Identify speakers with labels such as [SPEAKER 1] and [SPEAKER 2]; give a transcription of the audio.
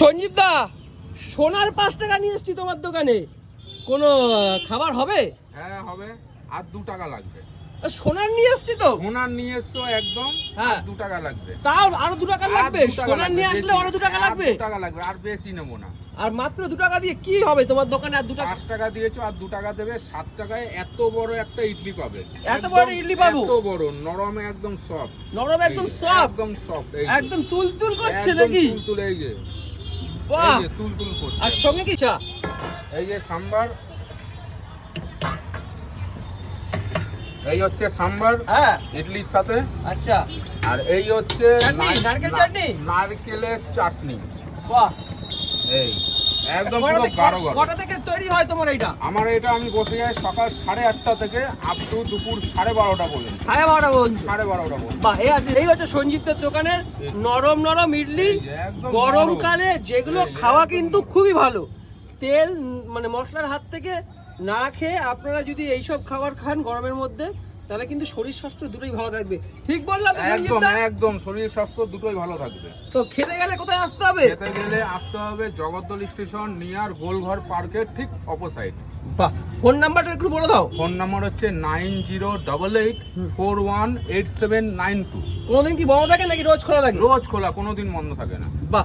[SPEAKER 1] সঞ্জীব দা, সোনার 5 টাকা নিয়ে এসছি তোমার দোকানে, কোনো খাবার হবে?
[SPEAKER 2] হ্যাঁ হবে, আর 2 টাকা লাগবে।
[SPEAKER 1] সোনার নিয়ে এসছি তো।
[SPEAKER 2] সোনার নিয়ে এসছো একদম,
[SPEAKER 1] হ্যাঁ।
[SPEAKER 2] আর 2 টাকা লাগবে।
[SPEAKER 1] তাও আরো 2 টাকা লাগবে?
[SPEAKER 2] আর 2 টাকা
[SPEAKER 1] সোনার
[SPEAKER 2] লাগবে,
[SPEAKER 1] নিয়ে আসলে
[SPEAKER 2] বেশি।
[SPEAKER 1] আরো 2 টাকা
[SPEAKER 2] আর
[SPEAKER 1] লাগবে?
[SPEAKER 2] 2 টাকা লাগবে, আর বেশি নেবো না।
[SPEAKER 1] আর মাত্র 2 টাকা দিয়ে কি হবে তোমার দোকানে? আর 2 টাকা
[SPEAKER 2] 5 টাকা দিয়েছো, আর 2 টাকা দেবে। 7 টাকায় এত বড় একটা ইডলি পাবে।
[SPEAKER 1] এত বড় ইডলি পাবো?
[SPEAKER 2] এত বড়, নরম, একদম সফট।
[SPEAKER 1] নরম, একদম সফট,
[SPEAKER 2] একদম সফট,
[SPEAKER 1] একদম তুলতুল করছে
[SPEAKER 2] একদম
[SPEAKER 1] নাকি?
[SPEAKER 2] তুলতুল, এই যে
[SPEAKER 1] বাহ,
[SPEAKER 2] এই যে তুলতুল করছে।
[SPEAKER 1] আর সঙ্গে কি চা?
[SPEAKER 2] এই যে সাম্বার, এই হচ্ছে সাম্বার
[SPEAKER 1] হ্যাঁ,
[SPEAKER 2] ইডলির সাথে।
[SPEAKER 1] আচ্ছা।
[SPEAKER 2] আর এই হচ্ছে
[SPEAKER 1] চাটনি, নারকেল চাটনি?
[SPEAKER 2] নারকেলের চাটনি।
[SPEAKER 1] বাহ,
[SPEAKER 2] এই একদম পুরো গাঢ় গাঢ়।
[SPEAKER 1] কটা থেকে তৈরি হয় তোমার এইটা?
[SPEAKER 2] আমার এটা আমি বসে যাই সকাল 8:30 থেকে আপ টু দুপুর 12:30 পর্যন্ত।
[SPEAKER 1] 12:30 পর্যন্ত?
[SPEAKER 2] 12:30 পর্যন্ত।
[SPEAKER 1] বাহ, এই হচ্ছে সঞ্জীবদের দোকানের নরম নরম ইডলি।
[SPEAKER 2] এই যে একদম
[SPEAKER 1] গরমকালে যেগুলো
[SPEAKER 2] এই যে
[SPEAKER 1] খাওয়া
[SPEAKER 2] একদম
[SPEAKER 1] কিন্তু
[SPEAKER 2] নরম।
[SPEAKER 1] খুবই ভালো। তেল মানে মশলার হাত থেকে না খেয়ে আপনারা যদি এইসব খাবার খান গরমের মধ্যে, তাহলে কিন্তু শরীর স্বাস্থ্য দুটোই ভালো থাকবে। ঠিক বললাম তো সঞ্জীব
[SPEAKER 2] একদম
[SPEAKER 1] দা?
[SPEAKER 2] একদম শরীর স্বাস্থ্য দুটোই ভালো থাকবে।
[SPEAKER 1] তো খেতে গেলে কোথায় আসতে হবে?
[SPEAKER 2] খেতে গেলে আসতে হবে জগদ্দল স্টেশন নিয়ার গোলঘর পার্কের ঠিক অপোসাইড।
[SPEAKER 1] বাহ, ফোন নাম্বারটা একটু বলে দাও।
[SPEAKER 2] ফোন নাম্বার হচ্ছে 9088418792।
[SPEAKER 1] কোনোদিন কি বন্ধ থাকে নাকি রোজ খোলা থাকে?
[SPEAKER 2] রোজ খোলা, কোনোদিন বন্ধ থাকে না।
[SPEAKER 1] বাহ।